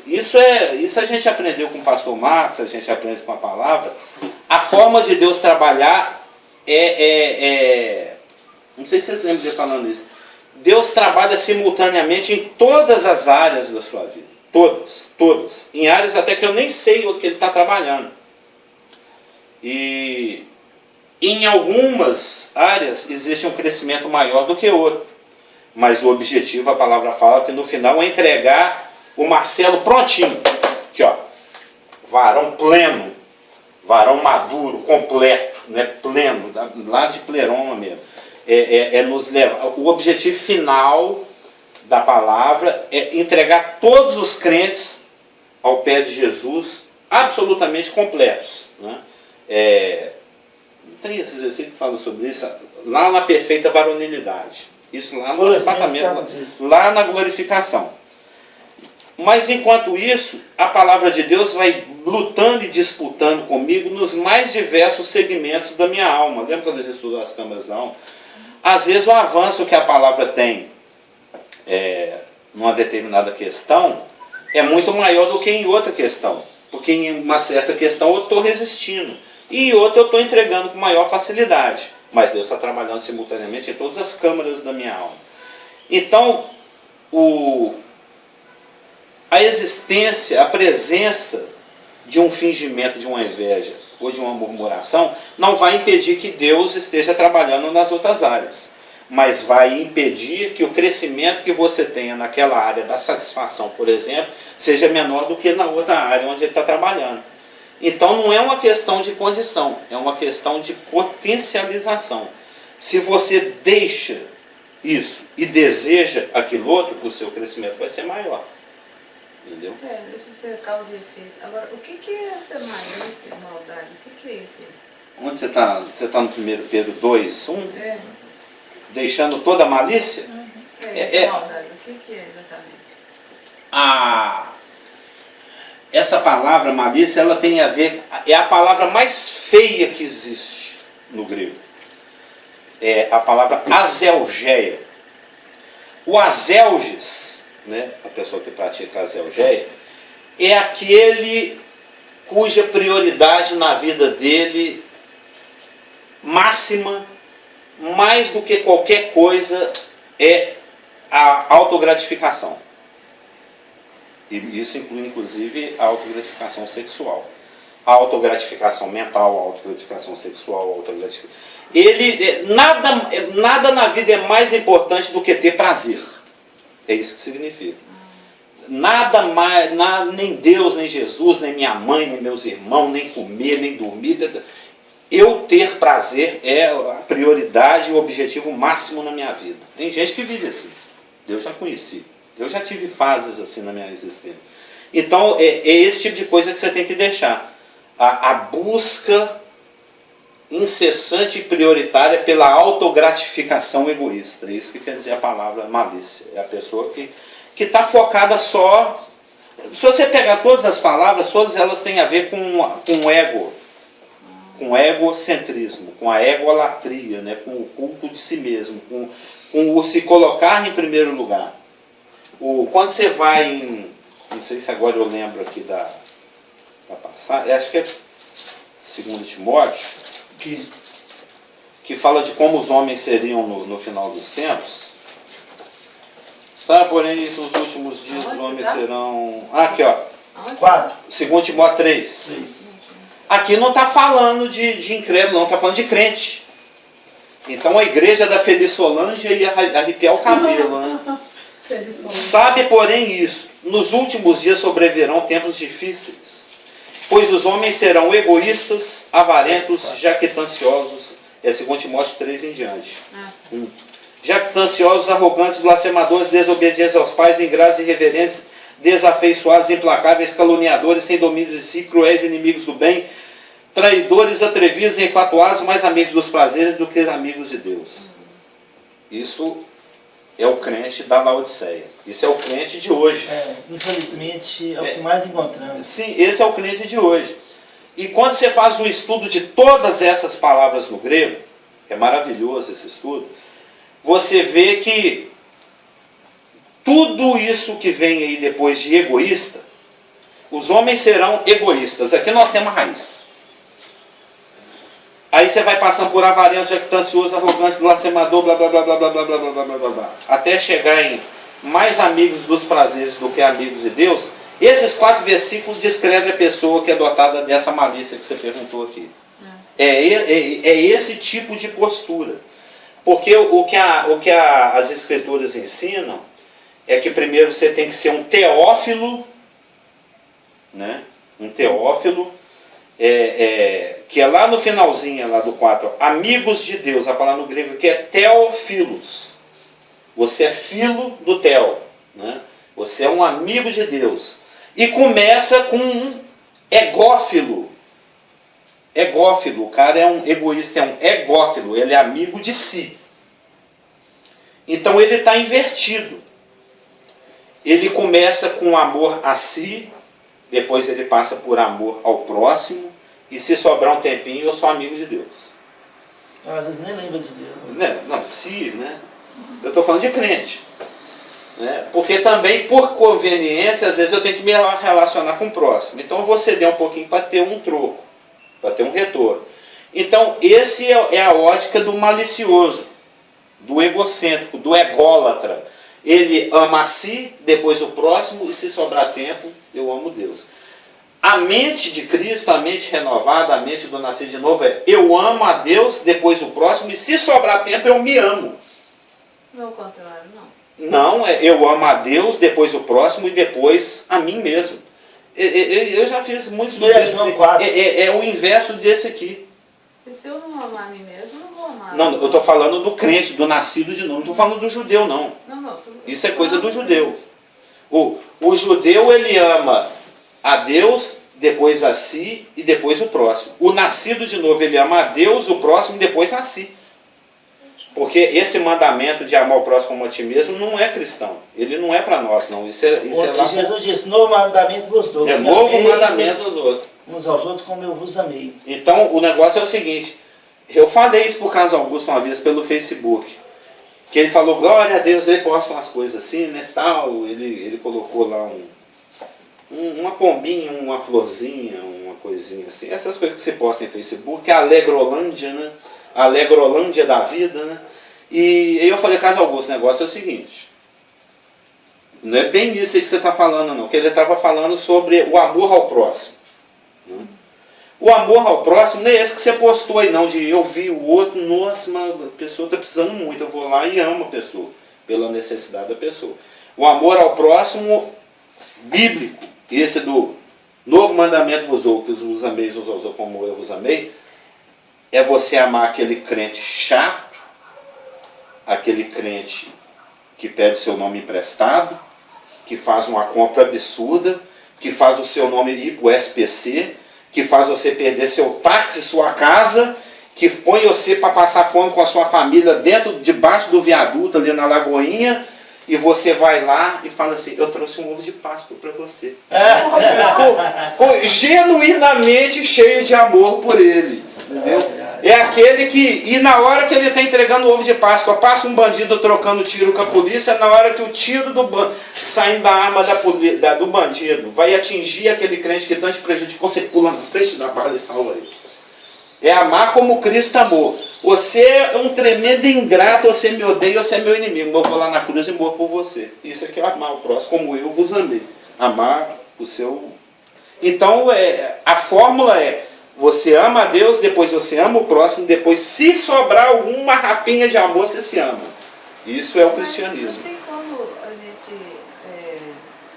Isso a gente aprendeu com o pastor Marcos, a gente aprende com a palavra. A forma de Deus trabalhar não sei se vocês lembram de eu falando isso. Deus trabalha simultaneamente em todas as áreas da sua vida. Todas. Em áreas até que eu nem sei o que ele está trabalhando. E em algumas áreas existe um crescimento maior do que outro. Mas o objetivo, a palavra fala que no final é entregar o Marcelo prontinho. Aqui, ó. Varão pleno. Varão maduro, completo, né? Pleno, lá de pleroma mesmo. Nos levar. O objetivo final da palavra é entregar todos os crentes ao pé de Jesus, absolutamente completos. Né? Tem esses versículos que falam sobre isso, lá na perfeita varonilidade. Isso lá no arrebatamento, lá na glorificação. Mas enquanto isso, a palavra de Deus vai lutando e disputando comigo nos mais diversos segmentos da minha alma. Lembra quando a gente estudou as câmaras da alma? Às vezes o avanço que a palavra tem numa determinada questão é muito maior do que em outra questão. Porque em uma certa questão eu estou resistindo. E em outra eu estou entregando com maior facilidade. Mas Deus está trabalhando simultaneamente em todas as câmaras da minha alma. Então, a existência, a presença de um fingimento, de uma inveja ou de uma murmuração não vai impedir que Deus esteja trabalhando nas outras áreas. mas vai impedir que o crescimento que você tenha naquela área da satisfação, por exemplo, seja menor do que na outra área onde ele está trabalhando. Então não é uma questão de condição, é uma questão de potencialização. Se você deixa isso e deseja aquilo outro, o seu crescimento vai ser maior. Entendeu? Isso é causa e efeito. Agora, o que é essa malícia, maldade? O que é isso? Onde você está? Você está no 1 Pedro 2, 1? É. Deixando toda a malícia? Maldade. O que é exatamente? Essa palavra malícia, ela tem a ver, é a palavra mais feia que existe no grego. É a palavra azelgeia. O azelges, né, a pessoa que pratica a azelgeia, é aquele cuja prioridade na vida dele, máxima, mais do que qualquer coisa, é a autogratificação. E isso inclui, inclusive, a autogratificação sexual. A autogratificação mental, a autogratificação sexual, a autogratificação... Nada na vida é mais importante do que ter prazer. É isso que significa. Nada mais, nem Deus, nem Jesus, nem minha mãe, nem meus irmãos, nem comer, nem dormir. Eu ter prazer é a prioridade e o objetivo máximo na minha vida. Tem gente que vive assim. Eu já conheci. Eu já tive fases assim na minha existência. Então, é esse tipo de coisa que você tem que deixar. A busca incessante e prioritária pela autogratificação egoísta. É isso que quer dizer a palavra malícia. É a pessoa que está focada só... Se você pegar todas as palavras, todas elas têm a ver com o ego. Com o egocentrismo, com a egolatria, né? Com o culto de si mesmo, com o se colocar em primeiro lugar. Quando você vai em... Não sei se agora eu lembro aqui da passagem, acho que é 2 Timóteo, que fala de como os homens seriam no final dos tempos. Tá, porém, nos últimos dias os homens serão... aqui, ó. 4. 2 Timóteo 3. Aqui não está falando de incrédulo, não, está falando de crente. Então a igreja da Felissolândia ia arrepiar o cabelo, né? Sabe, porém, isso: nos últimos dias sobrevirão tempos difíceis, pois os homens serão egoístas, avarentos, jactanciosos. É 2 Timóteo 3 em diante. Jactanciosos, arrogantes, blasfemadores, desobedientes aos pais, ingratos, irreverentes, desafeiçoados, implacáveis, caluniadores, sem domínio de si, cruéis, inimigos do bem, traidores, atrevidos, enfatuados, mais amigos dos prazeres do que amigos de Deus. Isso é o crente da Laodiceia. Isso é o crente de hoje. Infelizmente é o que mais encontramos. Sim, esse é o crente de hoje. E quando você faz um estudo de todas essas palavras no grego, é maravilhoso esse estudo, você vê que tudo isso que vem aí depois de egoísta, os homens serão egoístas. Aqui nós temos a raiz. Aí você vai passando por avarento, jactancioso, arrogante, blasfemador, blá blá blá blá blá blá blá blá blá blá blá, até chegar em mais amigos dos prazeres do que amigos de Deus. Esses 4 versículos descrevem a pessoa que é dotada dessa malícia que você perguntou aqui. É esse tipo de postura. Porque o que as escrituras ensinam é que primeiro você tem que ser um teófilo, né? Um teófilo, que é lá no finalzinho lá do 4, amigos de Deus, a palavra no grego que é teófilos. Você é filo do Theo, né? Você é um amigo de Deus. E começa com um egófilo. Egófilo, o cara é um egoísta, é um egófilo, ele é amigo de si. Então ele está invertido. Ele começa com amor a si, depois ele passa por amor ao próximo, e se sobrar um tempinho, eu sou amigo de Deus. Às vezes nem lembra de Deus. Não, se, né? Eu estou falando de crente. Né? Porque também, por conveniência, às vezes eu tenho que me relacionar com o próximo. Então eu vou ceder um pouquinho para ter um troco, para ter um retorno. Então, esse é a ótica do malicioso, do egocêntrico, do ególatra. Ele ama a si, depois o próximo, e se sobrar tempo, eu amo Deus. A mente de Cristo, a mente renovada, a mente do nascer de novo é: eu amo a Deus, depois o próximo, e se sobrar tempo, eu me amo. Não é o contrário, não. Não, eu amo a Deus, depois o próximo e depois a mim mesmo. Eu já fiz muitos desses. É o inverso desse aqui. E se eu não amar a mim mesmo, eu não vou amar. Não, eu estou falando do crente, do nascido de novo. Não estou falando do judeu, não. Isso é coisa do judeu. O judeu, ele ama a Deus, depois a si e depois o próximo. O nascido de novo, ele ama a Deus, o próximo e depois a si. Porque esse mandamento de amar o próximo como a ti mesmo não é cristão. Ele não é para nós, não. Isso é lá. Jesus disse, novo mandamento vos dou. É novo mandamento dos outros. Uns aos outros como eu vos amei. Então, o negócio é o seguinte. Eu falei isso para o Carlos Augusto uma vez pelo Facebook. Que ele falou, glória a Deus, ele posta umas coisas assim, né, tal. Ele colocou lá uma pombinha, uma florzinha, uma coisinha assim. Essas coisas que você posta em Facebook, a Alegrolândia, né? A Alegrolândia da vida, né? E aí eu falei, Carlos Augusto, o negócio é o seguinte. Não é bem isso aí que você está falando, não. Que ele estava falando sobre o amor ao próximo. Né? O amor ao próximo não é esse que você postou aí, não. De eu vi o outro, nossa, mas a pessoa está precisando muito. Eu vou lá e amo a pessoa, pela necessidade da pessoa. O amor ao próximo bíblico, esse do novo mandamento vos dou, que vos ameis uns aos outros como eu vos amei, é você amar aquele crente chato, aquele crente que pede seu nome emprestado, que faz uma compra absurda, que faz o seu nome ir para o SPC, que faz você perder seu táxi, sua casa, que põe você para passar fome com a sua família debaixo do viaduto ali na Lagoinha, e você vai lá e fala assim, eu trouxe um ovo de Páscoa para você. Genuinamente cheio de amor por ele. Entendeu? É aquele que, e na hora que ele está entregando o ovo de Páscoa, passa um bandido trocando tiro com a polícia, na hora que o tiro saindo da arma do bandido vai atingir aquele crente que tanto prejudicou, você pula na frente da bala e salva ele. É amar como Cristo amou. Você é um tremendo ingrato, você me odeia, você é meu inimigo. Eu vou lá na cruz e morro por você. Isso aqui é amar o próximo como eu vos amei. Amar o seu... Então, a fórmula é, você ama a Deus, depois você ama o próximo, depois se sobrar alguma rapinha de amor, você se ama. Isso é o cristianismo. Mas tem como a gente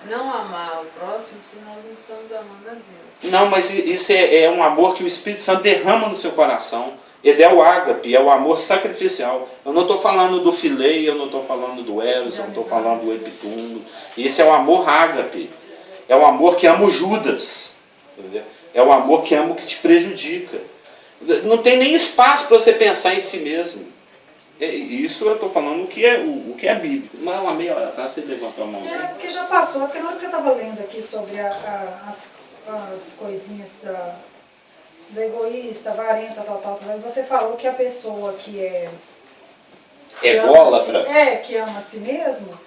não amar o próximo se nós não estamos amando a Deus? Não, mas isso é um amor que o Espírito Santo derrama no seu coração. Ele é o ágape, é o amor sacrificial. Eu não estou falando do filei, eu não estou falando do eros, eu não estou falando do epitundo. Isso é o amor ágape. É o amor que ama o Judas. Entendeu? É o amor que ama o que te prejudica. Não tem nem espaço para você pensar em si mesmo. Isso eu estou falando o que é bíblico. Mas uma meia hora atrás você levantou a mãozinha. Porque já passou, porque na hora que você estava lendo aqui sobre as coisinhas do egoísta, avarenta, tal, você falou que a pessoa que é ególatra, que ama a si mesmo,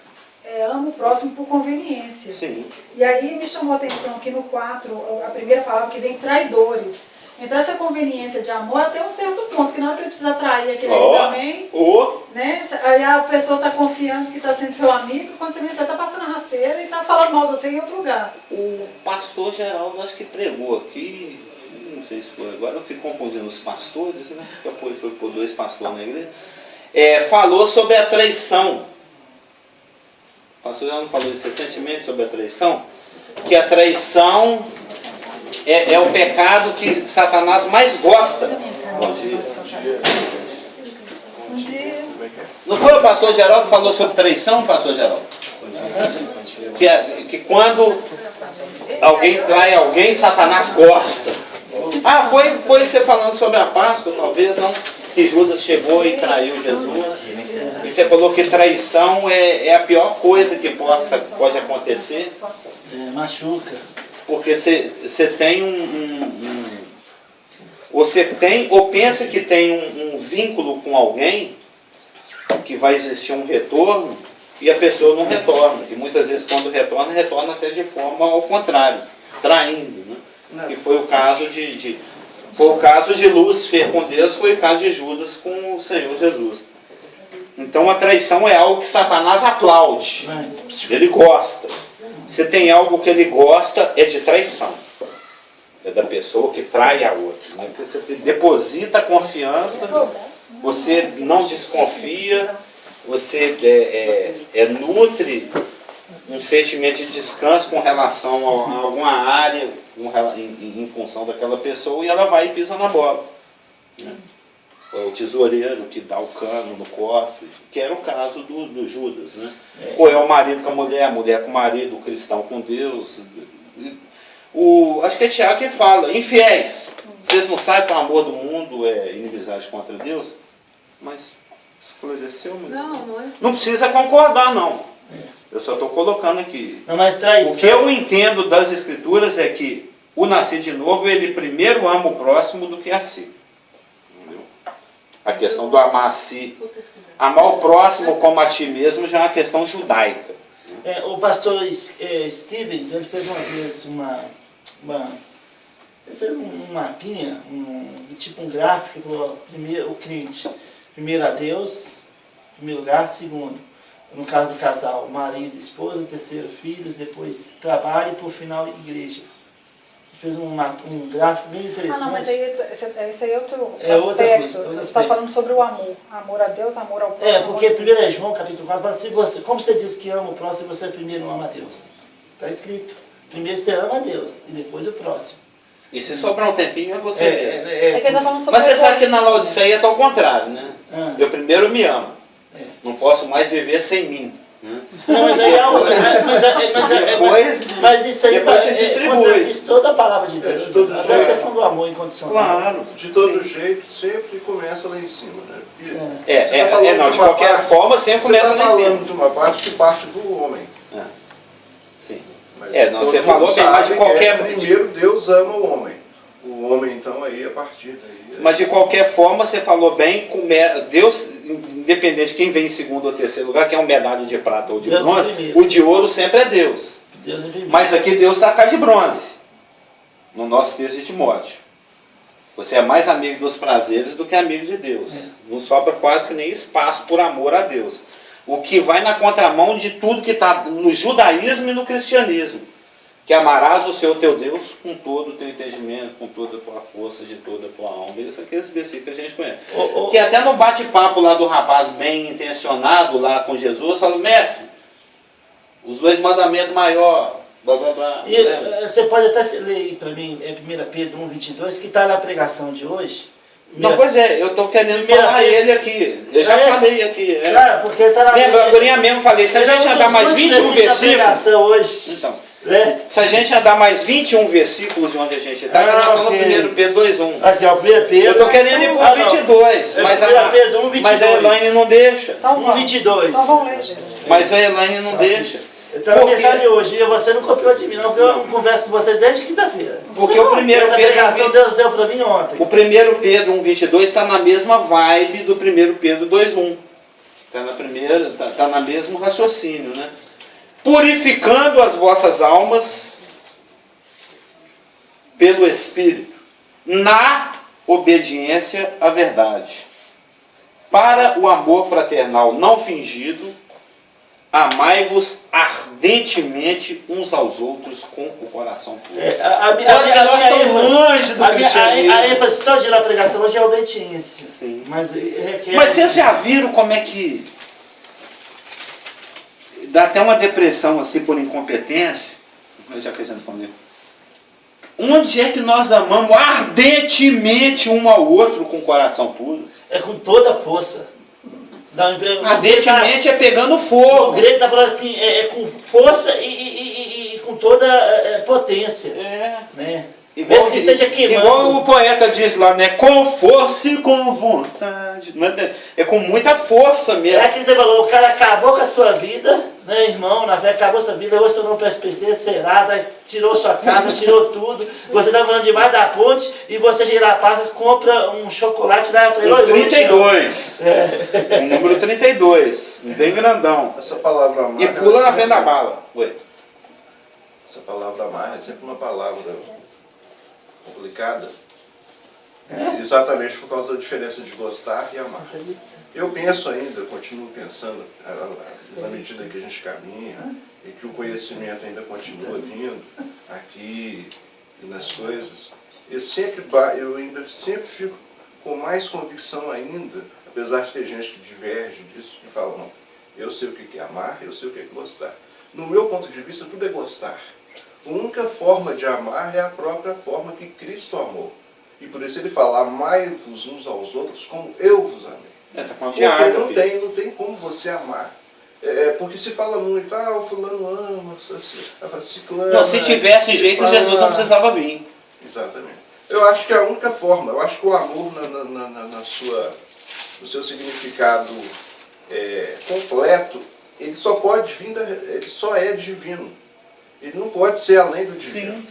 ama o próximo por conveniência. Sim. E aí me chamou a atenção aqui no 4, a primeira palavra que vem, traidores. Então essa conveniência de amor até um certo ponto, que na hora que ele precisa trair aquele ali também, né? Aí a pessoa está confiando que está sendo seu amigo, quando você vê, você está passando a rasteira e está falando mal de você em outro lugar. O pastor Geraldo, acho que pregou aqui, não sei se foi agora, eu fico confundindo os pastores, né? Foi por 2 pastores na igreja. Falou sobre a traição. O pastor já não falou isso recentemente sobre a traição? Que a traição é o pecado que Satanás mais gosta. Bom dia. Um dia... Não foi o pastor Geraldo que falou sobre traição, pastor Geraldo? Que quando alguém trai alguém, Satanás gosta. Foi você falando sobre a Páscoa, talvez, não? Que Judas chegou e traiu Jesus. E você falou que traição é a pior coisa que pode acontecer. Machuca. Porque você tem você tem ou pensa que tem um vínculo com alguém, que vai existir um retorno, e a pessoa não retorna. E muitas vezes quando retorna até de forma ao contrário, traindo. Né? Que foi o caso foi o caso de Lúcifer com Deus, foi o caso de Judas com o Senhor Jesus. Então a traição é algo que Satanás aplaude. Ele gosta. Se tem algo que ele gosta, é de traição. É da pessoa que trai a outra. Né? Você deposita a confiança, você não desconfia, você nutre um sentimento de descanso com relação a alguma área em função daquela pessoa, e ela vai e pisa na bola. Né? É o tesoureiro que dá o cano no cofre, que era o caso do Judas. Né? Ou é o marido com a mulher com o marido, o cristão com Deus. Acho que é Tiago que fala, infiéis, vocês não sabem que o amor do mundo é inimizade contra Deus? Mas esclareceu, mas não precisa concordar, não. Eu só estou colocando aqui. Não, mas traição... O que eu entendo das Escrituras é que o nascer de novo, ele primeiro ama o próximo do que a si. Entendeu? A questão do amar a si. Amar o próximo como a ti mesmo já é uma questão judaica. O pastor Stevens, ele fez uma vez ele fez um mapinha, tipo um gráfico, o crente. Primeiro a Deus, em primeiro lugar. Segundo, no caso do casal, marido, esposa. Terceiro, filhos. Depois, trabalho. E por final, igreja. Ele fez um gráfico bem interessante. Não, mas esse aí é outro outra aspecto. coisa, Você está falando sobre o amor. Amor a Deus, amor ao próximo. Porque 1 João, capítulo 4, fala assim, como você diz que ama o próximo, você primeiro não ama a Deus. Está escrito. Primeiro você ama a Deus, e depois o próximo. E se sobrar um tempinho, é você mesmo. É que ele tá falando sobre Mas você sabe que na Laodiceia está ao contrário, né? Eu primeiro me amo. Não posso mais viver sem mim. Não, mas isso aí depois você distribui. Contradiz toda a palavra de Deus. Até a questão do amor incondicional. Claro. De todo jeito, sempre começa lá em cima, né? De qualquer forma, sempre começa lá em cima. Você está falando de uma parte que parte do homem. Sim. Mas você falou bem, mas de qualquer... Primeiro, Deus ama o homem. O homem, então, aí, a partir daí... Mas de qualquer forma, você falou bem, Deus, independente de quem vem em segundo ou terceiro lugar, que é um medalha de prata ou de bronze, o de ouro sempre é Deus. Mas aqui Deus está cá de bronze, no nosso texto de Timóteo. Você é mais amigo dos prazeres do que amigo de Deus. Não sobra quase que nem espaço por amor a Deus. O que vai na contramão de tudo que está no judaísmo e no cristianismo. Que amarás o Senhor teu Deus com todo o teu entendimento, com toda a tua força, de toda a tua alma. Isso aqui é esse versículo que a gente conhece. Que até no bate-papo lá do rapaz bem intencionado lá com Jesus, falou, mestre, os 2 mandamentos maiores, blá blá blá. Você pode até ler para mim, 1 Pedro 1,22, que está na pregação de hoje. Não, pois eu estou querendo falar ele aqui. Eu já falei aqui. Claro, porque está na Lembra, agora mesmo falei, se a gente andar mais 21 versículos... hoje. Então, se a gente andar mais 21 versículos de onde a gente está, nós estamos no 1 Pedro 2,1. Aqui, ó, 1 Pedro. Eu estou querendo ir para o 22, mas a Elaine não deixa. Então, 1,22. Então vamos ler, gente. Mas a Elaine não deixa. Está na mensagem de hoje, e você não copiou de mim, não, porque eu não converso com você desde quinta-feira. Porque o primeiro Essa pregação Deus deu para mim ontem. O 1 Pedro 1,22 está na mesma vibe do 1 Pedro 2,1. Está na mesmo raciocínio, né? Purificando as vossas almas pelo Espírito, na obediência à verdade, para o amor fraternal não fingido, amai-vos ardentemente uns aos outros com o coração puro. Nós estamos longe do cristianismo. A ênfase toda na pregação hoje é a obediência. Sim. Mas vocês já viram como é que dá até uma depressão assim por incompetência? Já que a gente falou. Onde é que nós amamos ardentemente um ao outro com o coração puro? É com toda a força. Ardentemente é pegando fogo. O grego está falando assim, com força e com toda potência. Né? Igual que esteja queimando. Igual o poeta diz lá, né? Com força e com vontade. É com muita força mesmo. É que você falou, o cara acabou com a sua vida, né, irmão? Na fé acabou a sua vida, hoje você não para SPC, Serasa, tirou sua casa, tirou tudo. Você está falando debaixo da ponte e você chega na pasta, compra um chocolate lá para ele. O 32. O número 32. Bem grandão. Essa palavra amarga... E pula na frente da bala. Oi. Essa palavra amarga é sempre uma palavra complicada. Exatamente por causa da diferença de gostar e amar. Eu penso ainda, continuo pensando, na medida que a gente caminha e que o conhecimento ainda continua vindo aqui e nas coisas, eu ainda sempre fico com mais convicção ainda, apesar de ter gente que diverge disso, que fala, não, eu sei o que é amar, eu sei o que é gostar. No meu ponto de vista, tudo é gostar. A única forma de amar é a própria forma que Cristo amou. E por isso ele fala, amai-vos uns aos outros como eu vos amei. Tá falando de Porque água, não tem como você amar. Porque se fala muito, o fulano ama, a ciclana... Não, se tivesse jeito, Jesus não precisava vir. Exatamente. Eu acho que é a única forma, eu acho que o amor no seu significado completo, ele só pode vir, ele só é divino. Ele não pode ser além do divino. Sim.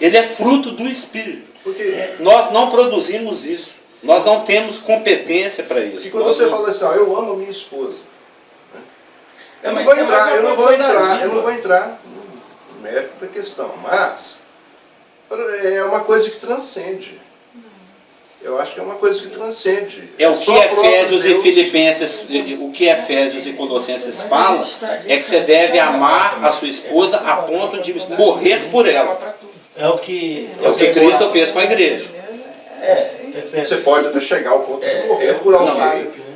Ele é fruto do Espírito. Porque Nós não produzimos isso. Nós não temos competência para isso. e quando você fala assim, eu amo a minha esposa, eu não vou entrar no mérito da questão, mas é uma coisa que transcende. Eu acho que é uma coisa que transcende. É o que Efésios e Filipenses, o que Efésios e Colossenses fala, é que você deve amar a sua esposa a ponto de morrer por ela. É o que Cristo fez com a igreja. Você pode até chegar ao ponto de morrer por alguém.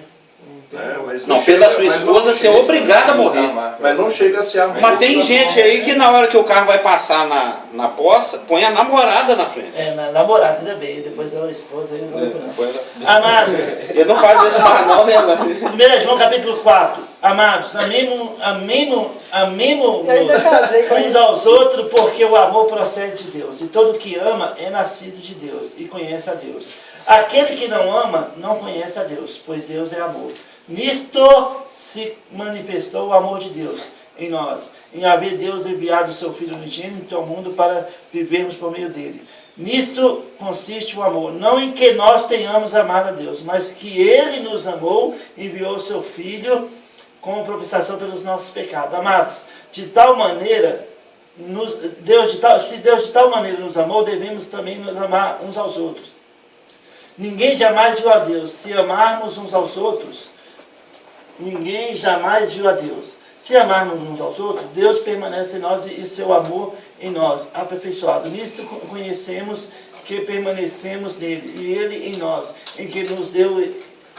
Mas não, pela sua esposa ser obrigada a morrer. Mas não chega a ser amor. Mas tem gente aí que na hora que o carro vai passar na poça, põe a namorada na frente. Na namorada, ainda bem, depois da esposa. Amados, Ele não faz isso mais não, né? 1 João capítulo 4. Amados, amemos uns aos outros, porque o amor procede de Deus. E todo que ama é nascido de Deus e conhece a Deus. Aquele que não ama não conhece a Deus, pois Deus é amor. Nisto se manifestou o amor de Deus em nós, em haver Deus enviado o seu Filho unigênito ao mundo para vivermos por meio dele. Nisto consiste o amor, não em que nós tenhamos amado a Deus, mas que Ele nos amou e enviou o seu Filho como propiciação pelos nossos pecados. Amados, de tal maneira, se Deus de tal maneira nos amou, devemos também nos amar uns aos outros. Ninguém jamais viu a Deus. Se amarmos uns aos outros, ninguém jamais viu a Deus. Se amarmos uns aos outros, Deus permanece em nós e seu amor em nós, aperfeiçoado. Nisso conhecemos que permanecemos nele, e ele em nós, em que nos deu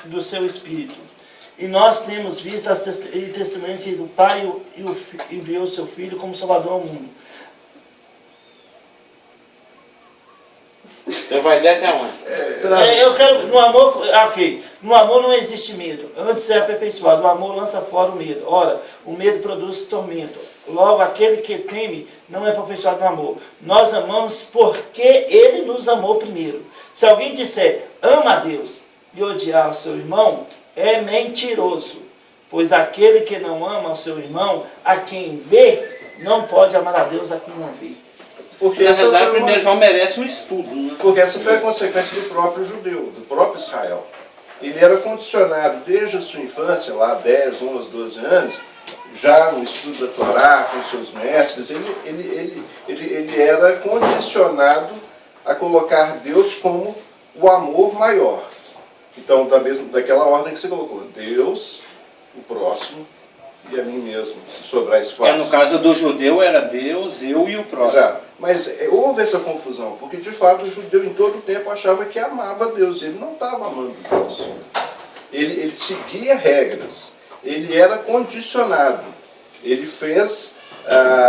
do seu Espírito. E nós temos visto e testemunho que o Pai enviou o seu Filho como Salvador ao mundo. Você vai ler até onde? Eu quero, no amor, no amor não existe medo, antes é aperfeiçoado, o amor lança fora o medo. Ora, o medo produz tormento, logo aquele que teme não é aperfeiçoado no amor. Nós amamos porque Ele nos amou primeiro. Se alguém disser, ama a Deus, e odiar o seu irmão, é mentiroso, pois aquele que não ama o seu irmão, a quem vê, não pode amar a Deus a quem não vê. Porque na verdade, o 1 João merece um estudo. Né? Porque essa foi a consequência do próprio judeu, do próprio Israel. Ele era condicionado desde a sua infância, lá 10, 11, 12 anos, já no estudo da Torá, com seus mestres, ele era condicionado a colocar Deus como o amor maior. Então, daquela ordem que você colocou, Deus, o próximo e a mim mesmo, se sobrar espaço. No caso do judeu era Deus, eu e o próximo. Exato. Mas houve essa confusão, porque de fato o judeu em todo o tempo achava que amava Deus, ele não estava amando Deus. Ele seguia regras, ele era condicionado, ele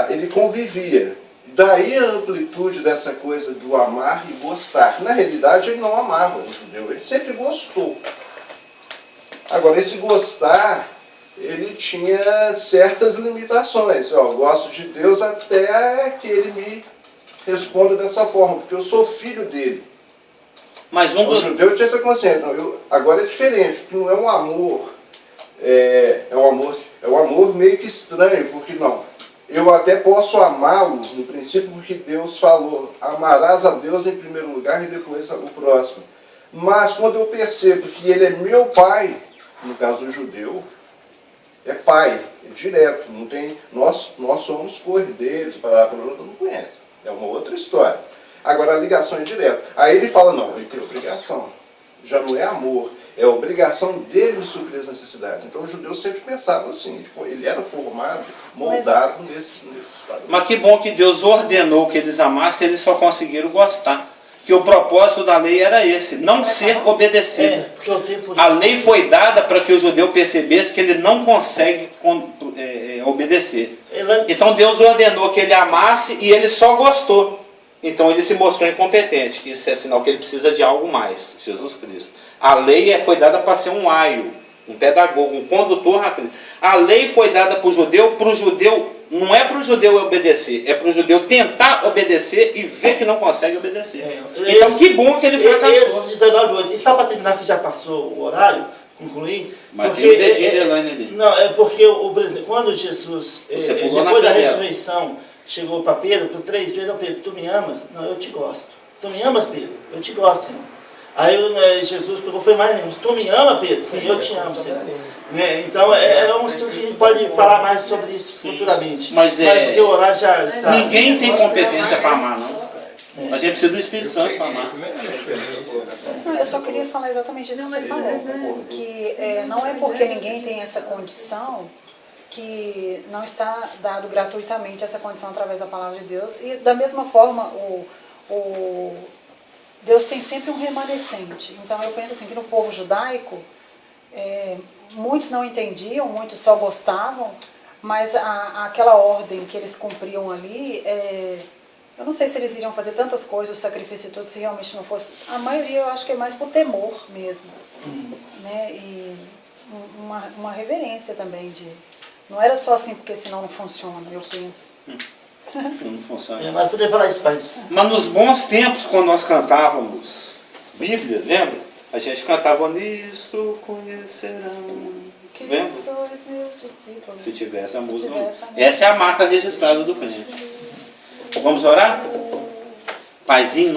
ele convivia. Daí a amplitude dessa coisa do amar e gostar. Na realidade ele não amava o judeu, ele sempre gostou. Agora esse gostar, ele tinha certas limitações. Eu gosto de Deus até que ele me responda dessa forma, porque eu sou filho dele. Mas o judeu tinha essa consciência. Agora é diferente, porque não é um amor, é um amor meio que estranho, porque não. Eu até posso amá-los no princípio porque Deus falou, amarás a Deus em primeiro lugar e depois o próximo. Mas quando eu percebo que ele é meu pai, no caso do judeu, é pai, é direto, não tem, nós somos cordeiros, não conhece, é uma outra história. Agora a ligação é direta. Aí ele fala, não, ele tem obrigação, já não é amor, é obrigação dele de suprir as necessidades. Então o judeu sempre pensava assim, ele era formado, moldado nesse padrão. Mas que bom que Deus ordenou que eles amassem, eles só conseguiram gostar. que o propósito da lei era esse, não ser obedecido. Porque o tempo A lei foi dada para que o judeu percebesse que ele não consegue obedecer. Então Deus ordenou que ele amasse e ele só gostou. Então ele se mostrou incompetente. Isso é sinal que ele precisa de algo mais, Jesus Cristo. A lei foi dada para ser um aio, um pedagogo, um condutor na Cristo. A lei foi dada para o judeu, não é para o judeu obedecer, é para o judeu tentar obedecer e ver que não consegue obedecer. Então que bom que ele fracassou. 19:8. Está para terminar, que já passou o horário, concluir. Mas tem o dedinho de Elaine ali. Não, é porque quando Jesus, depois da ressurreição, chegou para Pedro, por 3 vezes, Pedro, tu me amas? Não, eu te gosto. Tu me amas, Pedro? Eu te gosto, Senhor. Aí Jesus pegou, foi mais menos. Tu me ama, Pedro? Sim, eu te amo, Senhor. Então é um estudo que a gente pode falar mais sobre isso futuramente. Mas porque o horário já está... Ninguém tem competência para amar, não. Mas a gente precisa do Espírito Santo para amar. Não, eu só queria falar exatamente isso que você falou. Que não é porque ninguém tem essa condição que não está dado gratuitamente essa condição através da palavra de Deus. E da mesma forma, Deus tem sempre um remanescente. Então eu penso assim, que no povo judaico, muitos não entendiam, muitos só gostavam, mas aquela ordem que eles cumpriam ali, eu não sei se eles iriam fazer tantas coisas, o sacrifício e tudo, se realmente não fosse. A maioria eu acho que é mais por temor mesmo. Né? E uma reverência também. Não era só assim porque senão não funciona, eu penso. Não funciona. Mas poder falar isso, pai. Mas nos bons tempos, quando nós cantávamos Bíblia, lembra? A gente cantava nisto conhecerão. Lembra? Sois meus discípulos. Se tivesse a música. Essa é a marca registrada do crente. Vamos orar? Paizinho,